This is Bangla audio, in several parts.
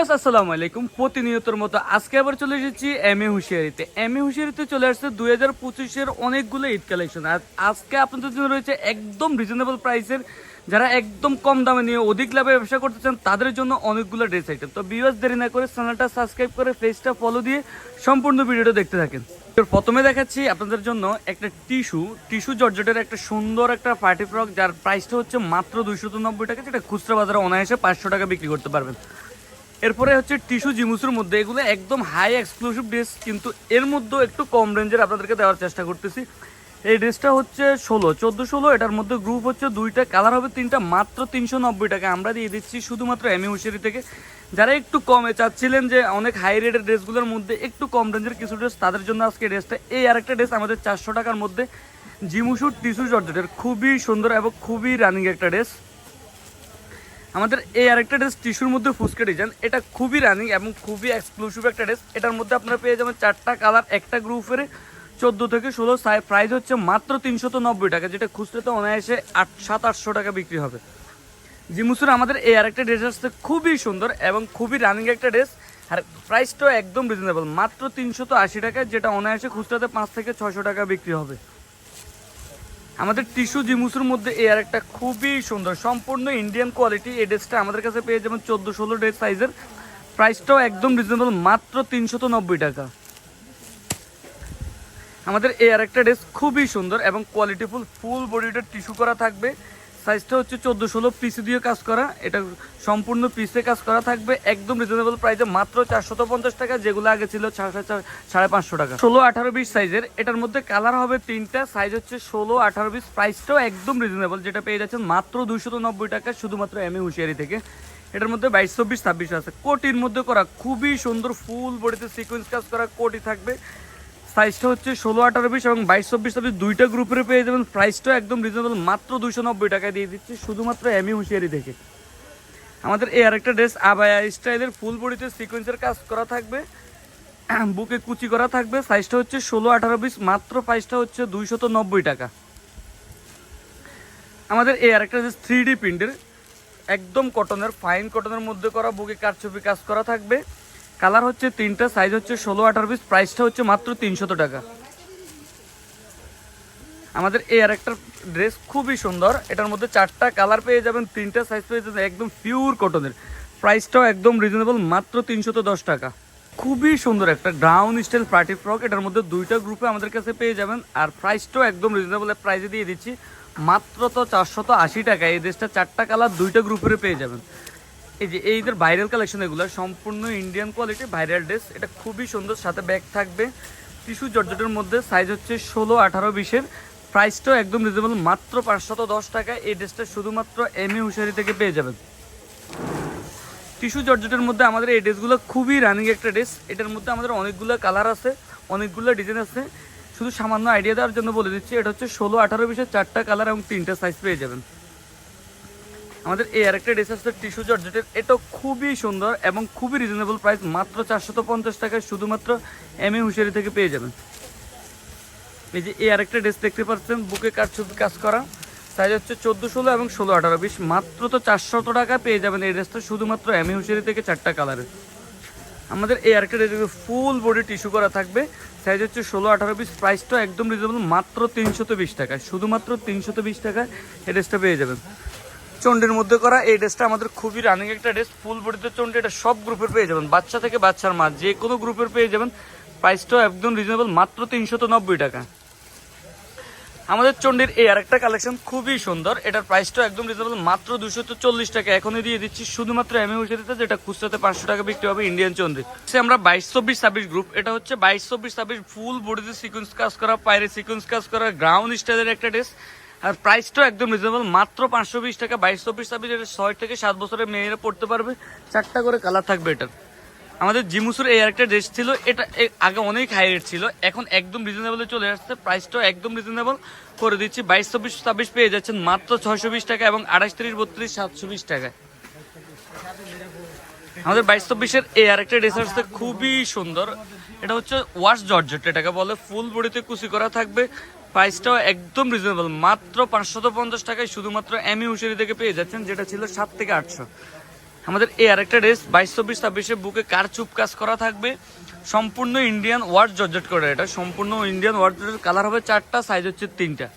ভিউয়ার্স আসসালামু আলাইকুম। প্রতিনিয়তর মতো আজকে আবার চলে এসেছি এমএ হুঁশিয়ারিতে। এমএ হুঁশিয়ারিতে চলে আসছে 2025-এর অনেকগুলো ঈদ কালেকশন। আর আজকে আপনাদের জন্য রয়েছে একদম রিজনেবল প্রাইসের, যারা একদম কম দামে নিয়ে অধিক লাভে ব্যবসা করতে চান তাদের জন্য অনেকগুলো ড্রেস আইটেম। তো ভিউয়ার্স দেরি না করে চ্যানেলটা সাবস্ক্রাইব করে পেজটা ফলো দিয়ে সম্পূর্ণ ভিডিওটা দেখতে থাকেন। প্রথমে দেখাচ্ছি আপনাদের জন্য একটা টিস্যু জর্জেটের একটা সুন্দর একটা পার্টি ফ্রক, যার প্রাইসটা হচ্ছে মাত্র 290 টাকা, যেটা খুচরা বাজারে অনায়াসে 500 টাকা বিক্রি করতে পারবেন। এরপরে হচ্ছে টিস্যু জিমুসের মধ্যে, এগুলো একদম হাই এক্সক্লুসিভ ড্রেস, কিন্তু এর মধ্যেও একটু কম রেঞ্জের আপনাদেরকে দেওয়ার চেষ্টা করতেছি। এই ড্রেসটা হচ্ছে 14 এটার মধ্যে গ্রুপ হচ্ছে দুইটা, কালার হবে তিনটা, মাত্র 390 টাকা আমরা দিয়ে দিচ্ছি শুধুমাত্র এমএ হুঁশিয়ারি থেকে। যারা একটু কমে চাচ্ছিলেন যে অনেক হাই রেটের ড্রেসগুলোর মধ্যে একটু কম রেঞ্জের কিছু ড্রেস, তাদের জন্য আজকে ড্রেসটা। এই আরেকটা ড্রেস আমাদের 400 টাকার মধ্যে জিমুসুর টিস্যু জর্জেটের, খুবই সুন্দর এবং খুবই রানিং একটা ড্রেস। আমাদের এই আরেকটা ড্রেস টিস্যুর মধ্যে ফুসকে ডিজাইন, এটা খুবই রানিং এবং খুবই এক্সক্লুসিভ একটা ড্রেস। এটার মধ্যে আপনারা পেয়ে যাবেন 4টা কালার, একটা গ্রুপের 14 থেকে 16, প্রাইস হচ্ছে মাত্র 390 টাকা, যেটা খুচরাতে অনায়াসে 700-800 টাকা বিক্রি হবে। জিমুসুর আমাদের এই আরেকটা ড্রেস আসছে খুবই সুন্দর এবং খুবই রানিং একটা ড্রেস, আর প্রাইসটাও একদম রিজনেবল, মাত্র 380 টাকা, যেটা অনায়াসে খুচরাতে 500 থেকে 600 টাকা বিক্রি হবে। আমাদের টিস্যু জিমুসের মধ্যে এই আর একটা খুবই সুন্দর সম্পূর্ণ ইন্ডিয়ান কোয়ালিটি, এই ড্রেসটা আমাদের কাছে পেয়ে যাবেন 14-16 ড্রেস সাইজের, প্রাইসটাও একদম রিজনেবল, মাত্র 390 টাকা। আমাদের এই আর একটা ড্রেস খুবই সুন্দর এবং কোয়ালিটিফুল, ফুল বডিটা টিস্যু করা থাকবে, সাইজটা হচ্ছে 14-16 পিস দিয়ে কাজ করা, এটা সম্পূর্ণ পিসে কাজ করা থাকবে, একদম রিজনেবল প্রাইসে মাত্র 450 টাকা, যেগুলো আগে ছিল 550 টাকা। 16-18-20 সাইজের, এটার মধ্যে কালার হবে তিনটা, সাইজ হচ্ছে 16-18-20, প্রাইসটাও একদম রিজনেবল, যেটা পেয়ে যাচ্ছেন মাত্র 290 টাকা শুধুমাত্র এমএ হুঁশিয়ারি থেকে। এটার মধ্যে 22-24-26 আছে, কোটির মধ্যে করা, খুবই সুন্দর ফুল বডিতে সিকোয়েন্স কাজ করা কোটি থাকবে, সাইজটা হচ্ছে 16-18-20 এবং 22-24-26 দুইটা গ্রুপের পেয়ে যাবেন, প্রাইসটাও একদম রিজনেবল, মাত্র 290 টাকায় দিয়ে দিচ্ছি শুধুমাত্র এমএ হুঁশিয়ারি থেকে। আমাদের এই আরেকটা ড্রেস আবায়া স্টাইলের, ফুল বডিতে সিকোয়েন্সের কাজ করা থাকবে, বুকে কুচি করা থাকবে, সাইজটা হচ্ছে 16-18-20, মাত্র প্রাইসটা হচ্ছে 290 টাকা। আমাদের এই আরেকটা ড্রেস 3D প্রিন্টের, একদম কটনের, ফাইন কটনের মধ্যে করা, বুকে কারচুপি কাজ করা থাকবে, কালার হচ্ছে তিনটা, সাইজ হচ্ছে 16-18-20, প্রাইসটা হচ্ছে মাত্র 300 টাকা। আমাদের এই আরেকটা ড্রেস খুবই সুন্দর, এটার মধ্যে 4টা কালার পেয়ে যাবেন, 3টা সাইজ পেয়ে যাবেন, একদম পিওর কটনের, প্রাইসটাও একদম রিজনেবল, মাত্র 310 টাকা। খুবই সুন্দর একটা গ্রাউন্ড স্টাইল পার্টি ফ্রক, এটার মধ্যে দুইটা গ্রুপে আমাদের কাছে পেয়ে যাবেন, আর প্রাইসটাও একদম রিজনেবল প্রাইসে দিয়ে দিচ্ছি মাত্র তো 480 টাকা। এই ড্রেসটা 4টা কালার দুইটা গ্রুপের পেয়ে যাবেন। এই যে এইদের ভাইরাল কালেকশন, এগুলো সম্পূর্ণ ইন্ডিয়ান কোয়ালিটি ভাইরাল ড্রেস, এটা খুবই সুন্দর, সাথে ব্যাগ থাকবে, টিস্যু জর্জেটের মধ্যে, সাইজ হচ্ছে 16-18-20-এর, প্রাইসটাও একদম রিজনেবল, মাত্র 510 টাকা। এই ড্রেসটা শুধুমাত্র এমএ হুঁশিয়ারি থেকে পেয়ে যাবেন। টিস্যু জর্জেটের মধ্যে আমাদের এই ড্রেসগুলো খুবই রানিং একটা ড্রেস, এটার মধ্যে আমাদের অনেকগুলো কালার আছে, অনেকগুলো ডিজাইন আছে, শুধু সামান্য আইডিয়া দেওয়ার জন্য বলে দিচ্ছি, এটা হচ্ছে 16-18-20-এর 4টা কালার এবং 3টা সাইজ পেয়ে যাবেন। আমাদের এই আরেকটা ড্রেস আছে টিস্যু জর্জেটের, এটা খুবই সুন্দর এবং খুবই রিজনেবল প্রাইস, মাত্র 450 টাকায় শুধুমাত্র এমএ হুঁশিয়ারি থেকে পেয়ে যাবেন। এই যে এই আরেকটা ড্রেস দেখতে পাচ্ছেন, বুকে কারচুপি কাজ করা, সাইজ হচ্ছে 14-16 এবং 16-18-20, মাত্র তো 400 টাকা পেয়ে যাবেন এই ড্রেসটা শুধুমাত্র এমএ হুঁশিয়ারি থেকে, 4টা কালারের। আমাদের এই আরেকটা ড্রেস ফুল বডি টিস্যু করা থাকবে, সাইজ হচ্ছে 16-18-20, প্রাইসটা একদম রিজনেবল, মাত্র 320 টাকা, শুধুমাত্র 320 টাকায় এই ড্রেসটা পেয়ে যাবেন। চন্ডির মধ্যে করা এই ড্রেসটা আমাদের খুবই রানিং একটা ড্রেস, ফুল বডিতে চন্ডি, এটা সব গ্রুপের পেয়ে যাবেন, বাচ্চা থেকে বাচ্চার মা যে কোনো গ্রুপের পেয়ে যাবেন, প্রাইসটাও একদম রিজনেবল, মাত্র 390 টাকা। আমাদের চন্ডির এই আরেকটা কালেকশন খুবই সুন্দর, এটার প্রাইসটাও একদম রিজনেবল, মাত্র 240 টাকা এখনই দিয়ে দিচ্ছি শুধুমাত্র এমএ হুঁশিয়ারিতে, যেটা খুচরাতে 500 টাকা বিক্রি হবে ইন্ডিয়ান চন্ডি। আমরা 22-24-26 গ্রুপ, এটা হচ্ছে 22-24-26 ফুল বডিতে সিকোয়েন্স কাজ করা, পায়রে সিকোয়েন্স কাজ করা, গ্রাউন্ড স্টাইলের একটা ড্রেস, আর প্রাইসটাও একদম রিজনেবল, মাত্র 520 টাকা। 22-24-26 এটা 6 থেকে 7 বছরের মেয়েরা পড়তে পারবে, 4টা করে কালার থাকবে এটার। আমাদের জিমুসুর এই আরেকটা ড্রেস ছিল, এটা আগে অনেক হাই রেট ছিল, এখন একদম রিজনেবলে চলে আসছে, প্রাইসটাও একদম রিজনেবল করে দিচ্ছি, 22-24-26 পেয়ে যাচ্ছেন মাত্র 620 টাকা এবং 28-30-32 720 টাকায়। আমাদের 22-24-এর এই আরেকটা ড্রেস আসছে খুবই সুন্দর, এটা হচ্ছে ওয়াশ জর্জেট, এটাকে বলে, ফুল বডিতে কুচি করা থাকবে, প্রাইসটাও একদম রিজনেবল, মাত্র 550 টাকায় শুধুমাত্র এমএ হুঁশিয়ারি থেকে পেয়ে যাচ্ছেন, যেটা ছিল 7 থেকে 800। আমাদের এই আরেকটা ড্রেস 22-24-26 বুকে কারচুপ কাজ করা থাকবে, সম্পূর্ণ ইন্ডিয়ান ওয়ার্ড জর্জেট করে। এটা সম্পূর্ণ ইন্ডিয়ান ওয়ার্ড জর্জেট, কালার হবে 4টা, সাইজ হচ্ছে 3টা।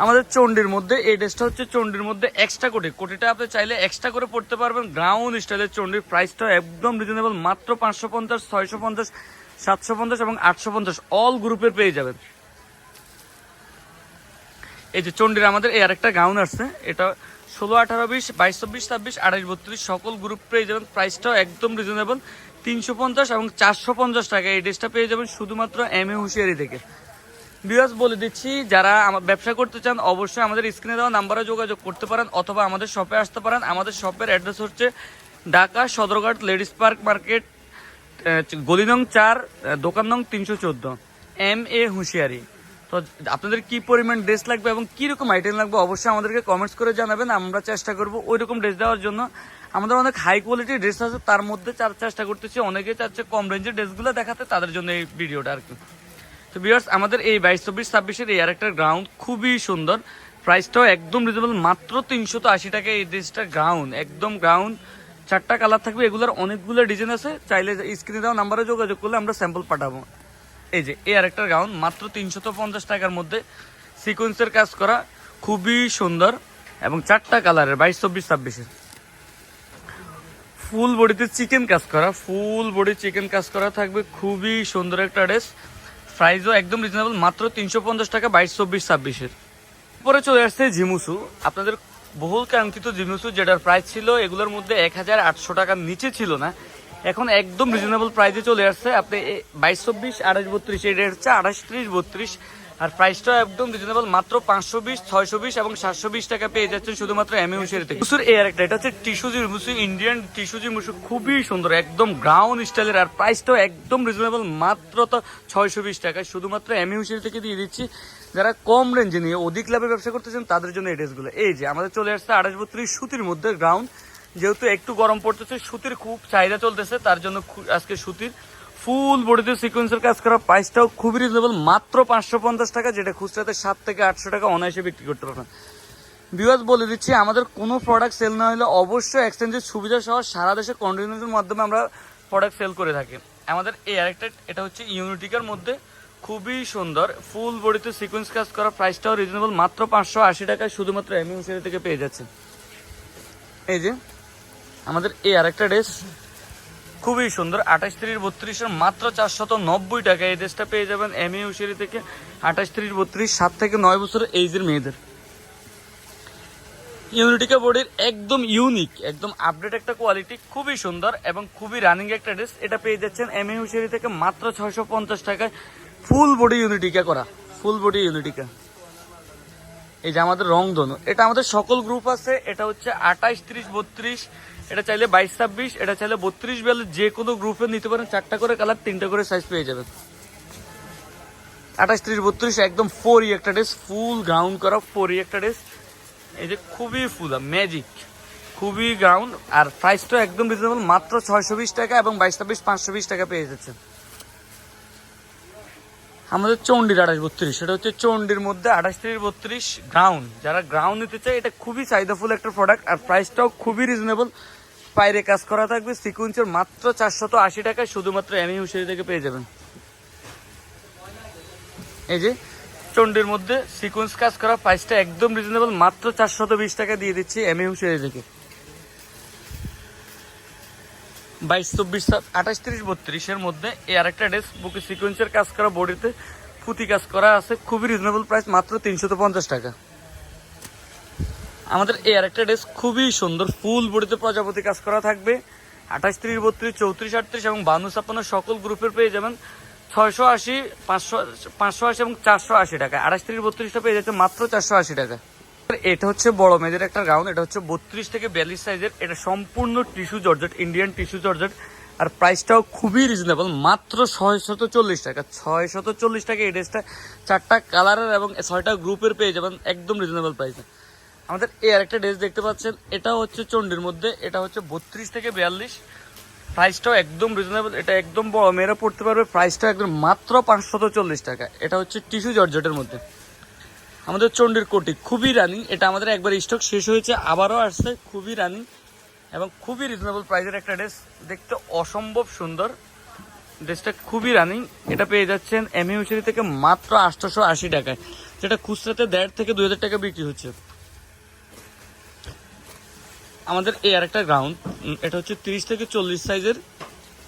আমাদের চন্ডির মধ্যে এই ড্রেসটা হচ্ছে চন্ডির মধ্যে এক্সট্রা কোটিটা আপনি চাইলে এক্সট্রা করে পড়তে পারবেন। গ্রাউন্ড স্টাইলের চন্ডির প্রাইসটা একদম রিজনেবল, মাত্র 550, 650, 750 এবং 850 অল গ্রুপের পেয়ে যাবেন। এই যে চন্ডির আমাদের এই আরেকটা গাউন আসছে, এটা 16, 18, 20, 22, 24, 26, 28, 32 সকল গ্রুপ পেয়ে যাবেন। প্রাইসটাও একদম রিজনেবল, 350 এবং 450 টাকা এই ড্রেসটা পেয়ে যাবেন শুধুমাত্র এম এ হুঁশিয়ারি থেকে। ভিউয়ার্স বলে দিচ্ছি, যারা ব্যবসা করতে চান অবশ্যই আমাদের স্ক্রিনে দেওয়া নাম্বারে যোগাযোগ করতে পারেন অথবা আমাদের শপে আসতে পারেন। আমাদের শপের অ্যাড্রেস হচ্ছে Dhaka Sadarghat ladies park market, গলি নং 4, দোকান নং 314, এম এ হুঁশিয়ারি। তো আপনাদের কি পরিমাণ ড্রেস লাগবে এবং কীরকম আইটেম লাগবে অবশ্যই আমাদেরকে কমেন্টস করে জানাবেন, আমরা চেষ্টা করবো ওই রকম ড্রেস দেওয়ার জন্য। আমাদের অনেক হাই কোয়ালিটির ড্রেস আছে, তার মধ্যে চেষ্টা করতেছি অনেকে চাচ্ছে কম রেঞ্জের ড্রেসগুলো দেখাতে, তাদের জন্য এই ভিডিওটা আর কি। তো ভিউয়ার্স আমাদের এই 22, 24, 26 এই আরেকটা গাউন খুবই সুন্দর, প্রাইসটাও একদম রিজনেবল, মাত্র 380 টাকা এই ড্রেসটা। গাউন একদম গাউন, 4টা কালার থাকবে, এগুলোর অনেকগুলো ডিজাইন আছে, চাইলে স্ক্রিনে দেওয়া নাম্বারে যোগাযোগ করলে আমরা স্যাম্পল পাঠাবো। এই যে এই আরেকটা গাউন মাত্র 350 টাকার মধ্যে সিকোয়েন্সের কাজ করা, খুবই সুন্দর এবং 4টা কালারের, 22, 24, 26 ফুল বডিতে চিকেন কাজ করা, ফুল বডি চিকেন কাজ করা থাকবে, খুবই সুন্দর একটা ড্রেস। প্রাইসও একদম রিজনেবল, মাত্র 350 টাকা, 22, 24, 26 পরে চলে আসছে জিমুসু, আপনাদের বহুল কাঙ্ক্ষিত জিমুসু, যেটার প্রাইস ছিল এগুলোর মধ্যে 1800 টাকার নিচে ছিল না, এখন একদম রিজনেবল প্রাইসে চলে আসছে। আপনি 22, 24, 28, 32 এই রেট হচ্ছে 28, 30, 32 আর প্রাইসটাও একদম রিজনেবল, মাত্র 520, 620 এবং 720 টাকা পেয়ে যাচ্ছেন শুধুমাত্র এম এ হুঁশিয়ারি থেকে। মুসুর এই আরেকটা, এটা হচ্ছে টিস্যু জিমুসু, ইন্ডিয়ান টিস্যু জিমুসু, খুবই সুন্দর একদম গ্রাউন্ড স্টাইলের, আর প্রাইসটাও একদম রিজনেবল, মাত্র তো 620 টাকায় শুধুমাত্র এম এ হুঁশিয়ারি থেকে দিয়ে দিচ্ছি। যারা কম রেঞ্জে নিয়ে অধিক লাভে ব্যবসা করতেছেন তাদের জন্য এই ড্রেসগুলো। এই যে আমাদের চলে আসছে 28, 32 সুতির মধ্যে গ্রাউন্ড, যেহেতু একটু গরম পড়তেছে, সুতির খুব চাহিদা চলতেছে, তার জন্য আজকে সুতির ফুল বডিতে সিকোয়েন্সের কাজ করা, প্রাইসটাও খুবই রিজনেবল, মাত্র 550 টাকা, যেটা খুচরাতে 7 থেকে 800 টাকা অনায়াসে বিক্রি করতে পারবেন। ভিউয়ার্স বলে দিচ্ছি, আমাদের কোনো প্রোডাক্ট সেল না হলে অবশ্যই এক্সচেঞ্জের সুবিধা সহ সারা দেশে কন্টিনিউসের মাধ্যমে আমরা প্রোডাক্ট সেল করে থাকি। আমাদের এই আরেকটা, এটা হচ্ছে ইউনিটিকার মধ্যে, খুবই সুন্দর ফুল বডিতে সিকোয়েন্স কাজ করা, প্রাইসটাও রিজনেবল, মাত্র 580 টাকায় শুধুমাত্র এম এ হুঁশিয়ারি থেকে পেয়ে যাচ্ছেন। এই যে আমাদের এই আরেকটা ড্রেস খুবই সুন্দর, 28, 30, 32 মাত্র 490 টাকা এই ড্রেসটা পেয়ে যাবেন এম এ হুঁশিয়ারি থেকে। 28, 30, 32 7 থেকে 9 বছরের এইজের মেয়েদের। ইউনিটিকা বডির একদম ইউনিক, একদম আপডেট একটা কোয়ালিটি, খুবই সুন্দর এবং খুবই রানিং একটা ড্রেস, এটা পেয়ে যাচ্ছেন এম এ হুঁশিয়ারি থেকে মাত্র 650 টাকায়, ফুল বডি ইউনিটিকা করা, ফুল বডি ইউনিটিকা। এই যে আমাদের রংধনু, এটা আমাদের সকল গ্রুপ আছে, এটা হচ্ছে 28, 30, 32, এটা চাইলে 22, 26, এটা চাইলে 32, 42 যে কোনো গ্রুপে নিতে পারেন, 4টা করে কালার, 3টা করে সাইজ পেয়ে যাবেন। 28, 30, 32 একদম 4ই একটা ড্রেস, ফুল গ্রাউন্ড করা 4ই একটা ড্রেস। এই যে খুবই ফুলা ম্যাজিক, খুবই গ্রাউন্ড, আর প্রাইসটা একদম রিজনেবল, মাত্র 620 টাকা এবং 22, 26, 520 টাকা পেয়ে যাচ্ছে। আমাদের চন্ডির 28, 32, সেটা হচ্ছে চন্ডির মধ্যে 28, 30, 32 গ্রাউন্ড, যারা গ্রাউন্ড নিতে চায় এটা খুবই চাহিদাফুল একটা প্রোডাক্ট, আর প্রাইসটাও খুবই রিজনেবল, পায়রে কাজ করা থাকবে সিকুয়েন্সের, মাত্র 480 টাকায় শুধুমাত্র এম এ হুঁশিয়ারি থেকে পেয়ে যাবেন। এই যে চন্ডির মধ্যে সিকুয়েন্স কাজ করা, প্রাইসটা একদম রিজনেবল, মাত্র 420 টাকা দিয়ে দিচ্ছি এম এ হুঁশিয়ারি থেকে। 22, 24, 28, 30, 32 এর মধ্যে এই আরেকটা ড্রেস, বুকে সিকোয়েন্সের কাজ করা, বডিতে পুঁতি কাজ করা আছে, খুবই রিজনেবল প্রাইস, মাত্র 350 টাকা। আমাদের এই আরেকটা ড্রেস খুবই সুন্দর, ফুল বডিতে প্রজাপতি কাজ করা থাকবে, 28, 30, 32, 34, 38 এবং 52, 56 সকল গ্রুপের পেয়ে যাবেন 680, 580 এবং 480 টাকা। 28, 30, 32টা পেয়ে যাচ্ছে মাত্র 480 টাকা। এটা হচ্ছে বড় মেয়েদের একটা গাউন, এটা হচ্ছে 32 থেকে 42 সাইজের, এটা সম্পূর্ণ tissue georgette, Indian tissue georgette, আর প্রাইসটাও খুবই রিজনেবল, মাত্র 640 টাকা। 640 টাকা এই ড্রেসটা 4টা কালারের এবং 6টা গ্রুপের পেয়ে যাবেন একদম রিজনেবল প্রাইসে। আমাদের এই আরেকটা ড্রেস দেখতে পাচ্ছেন, এটা হচ্ছে চন্ডির মধ্যে, এটা হচ্ছে 32 থেকে 42, প্রাইসটাও একদম রিজনেবল, এটা একদম বড় মেয়েরা পড়তে পারবে, প্রাইসটাও একদম মাত্র 540 টাকা। এটা হচ্ছে টিস্যু জর্জেটের মধ্যে। আমাদের চন্ডির কোটি খুবই রানিং, এটা আমাদের একবার স্টক শেষ হয়েছে, আবারও আসছে, খুবই রানিং, এবং খুবই রিজনেবল প্রাইসের একটা ড্রেস, দেখতে অসম্ভব সুন্দর। ড্রেসটা খুবই রানিং। এটা পেয়ে যাচ্ছেন এমএ হুশিয়ারি থেকে মাত্র 880 টাকায়, যেটা খুচরাতে 1,500 থেকে 2,000 টাকা বিক্রি হচ্ছে। আমাদের এই আরেকটা গ্রাউন্ড, এটা হচ্ছে 30 থেকে 40 সাইজের।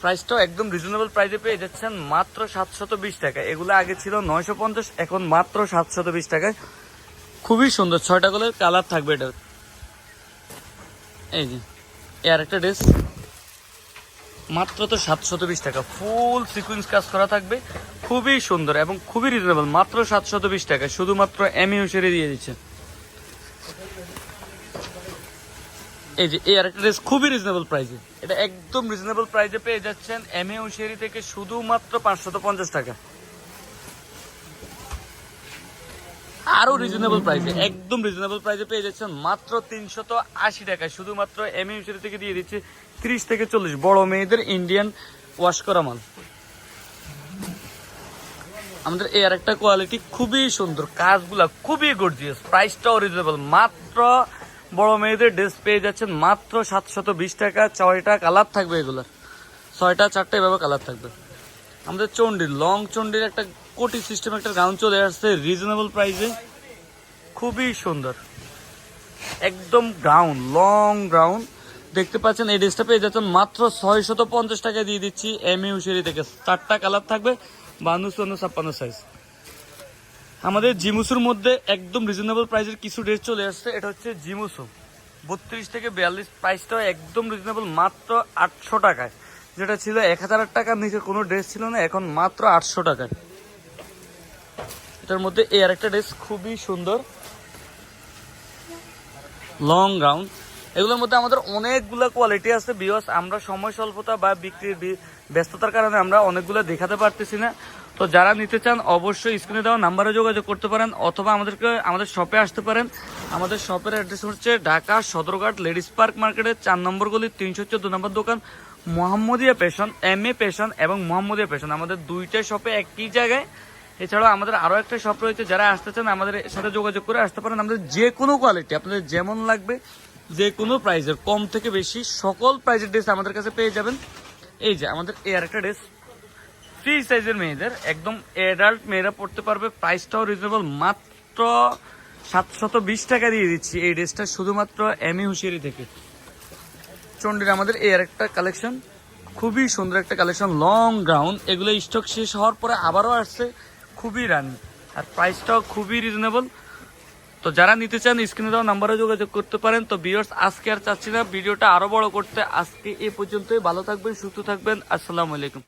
প্রাইসটাও একদম রিজনেবল প্রাইসে পেয়ে যাচ্ছেন মাত্র 720 টাকা। এগুলো আগে ছিল 950, এখন মাত্র 720 টাকায়। খুবই সুন্দর, 6টা করে কালার থাকবে এটা। এই যে এই আরেকটা ড্রেস, মাত্র তো 720 টাকা, ফুল সিকুয়েন্স কাজ করা থাকবে, খুবই সুন্দর এবং খুবই রিজনেবল, মাত্র 720 টাকা, শুধুমাত্র এমএ হুশিয়ারি দিয়ে দিচ্ছে। এই যে এই আরেকটা ড্রেস খুবই রিজনেবল প্রাইসে, এটা একদম রিজনেবল প্রাইসে পেয়ে যাচ্ছেন এমএ হুশিয়ারি থেকে শুধুমাত্র 550 টাকা। আরো রিজনেবল প্রাইসে, একদম রিজনেবল প্রাইসে পেয়ে যাচ্ছেন মাত্র 380 টাকা, শুধুমাত্র এমএ হুশিয়ারি থেকে দিয়ে দিচ্ছে 30 থেকে 40 বড় মেয়েদের ইন্ডিয়ান ওয়াশ করা মাল। আমাদের এই আরেকটা কোয়ালিটি খুবই সুন্দর, কাজগুলা খুবই গর্জিয়াস, প্রাইসটাও রিজনেবল। মাত্র বড় মেয়েদের ড্রেস পেয়ে যাচ্ছেন মাত্র 720 টাকা। 6টা কালার থাকবে, এগুলো 6টা 4টা এভাবে কালার থাকবে। আমাদের চন্ডির লং চন্ডির একটা কোটি সিস্টেম একটা গাউন চলে আসছে রিজনেবল প্রাইসে, খুবই সুন্দর, একদম গাউন, লং গাউন দেখতে পাচ্ছেন। এই ড্রেসটা পেয়ে যাচ্ছেন মাত্র 650 টাকা দিয়ে দিচ্ছি এমএ হুশিয়ারি থেকে। 4টা কালার থাকবে, 52, 54, 56 সাইজ। আমাদের জিমুসুর মধ্যে একদম রিজনেবল প্রাইসের কিছু ড্রেস চলে আসছে। এটা হচ্ছে জিমুসু 32 থেকে 42, প্রাইসটাও একদম রিজনেবল, মাত্র 800 টাকায়। যেটা ছিল 1000 টাকার নিচে কোনো ড্রেস ছিল না, এখন মাত্র 800 টাকায়। এটার মধ্যে এই আরেকটা ড্রেস খুবই সুন্দর, লং গাউন। এগুলোর মধ্যে আমাদের অনেকগুলো কোয়ালিটি আছে বিকজ আমরা সময় স্বল্পতা বা বিক্রির ব্যস্ততার কারণে আমরা অনেকগুলো দেখাতে পারতেছি না। তো যারা নিতে চান অবশ্যই স্ক্রিনে দেওয়া নাম্বারে যোগাযোগ করতে পারেন, অথবা আমাদের শপে আসতে পারেন। আমাদের শপের অ্যাড্রেস হচ্ছে ঢাকা সদরঘাট লেডিস পার্ক মার্কেটের 4 নম্বর গলি 314 নম্বর দোকান, মোহাম্মদিয়া ফ্যাশন, এমএ ফ্যাশন এবং মোহাম্মদিয়া ফ্যাশন। আমাদের দুইটা শপে একই জায়গায়। এছাড়াও আমাদের আরও একটা শপ রয়েছে, যারা আসতে চান আমাদের সাথে যোগাযোগ করে আসতে পারেন। আমাদের যে কোনো কোয়ালিটি আপনাদের যেমন লাগবে, যে কোনো প্রাইসের কম থেকে বেশি সকল প্রাইসের ড্রেস আমাদের কাছে পেয়ে যাবেন। এই যে আমাদের এই আরেকটা ড্রেস ফ্রি সাইজের মেয়েদের, একদম অ্যাডাল্ট মেয়েরা পড়তে পারবে, প্রাইসটাও রিজনেবল, মাত্র 720 টাকা দিয়ে দিচ্ছি এই ড্রেসটা, শুধুমাত্র এমএ হুশিয়ারি থেকে। চন্ডির আমাদের এই আরেকটা কালেকশন, খুবই সুন্দর একটা কালেকশন, লং গাউন। এগুলো স্টক শেষ হওয়ার পরে আবারও আসছে, খুবই রানি, আর প্রাইসটাও খুবই রিজনেবল। তো যারা নিতে চান স্ক্রিনে দেওয়া নাম্বারে যোগাযোগ করতে পারেন। তো ভিউয়ার্স, আজকে আর চাচ্ছি না ভিডিওটা আরো বড় করতে, আজকে এ পর্যন্তই। ভালো থাকবেন, সুস্থ থাকবেন, আসসালামু আলাইকুম।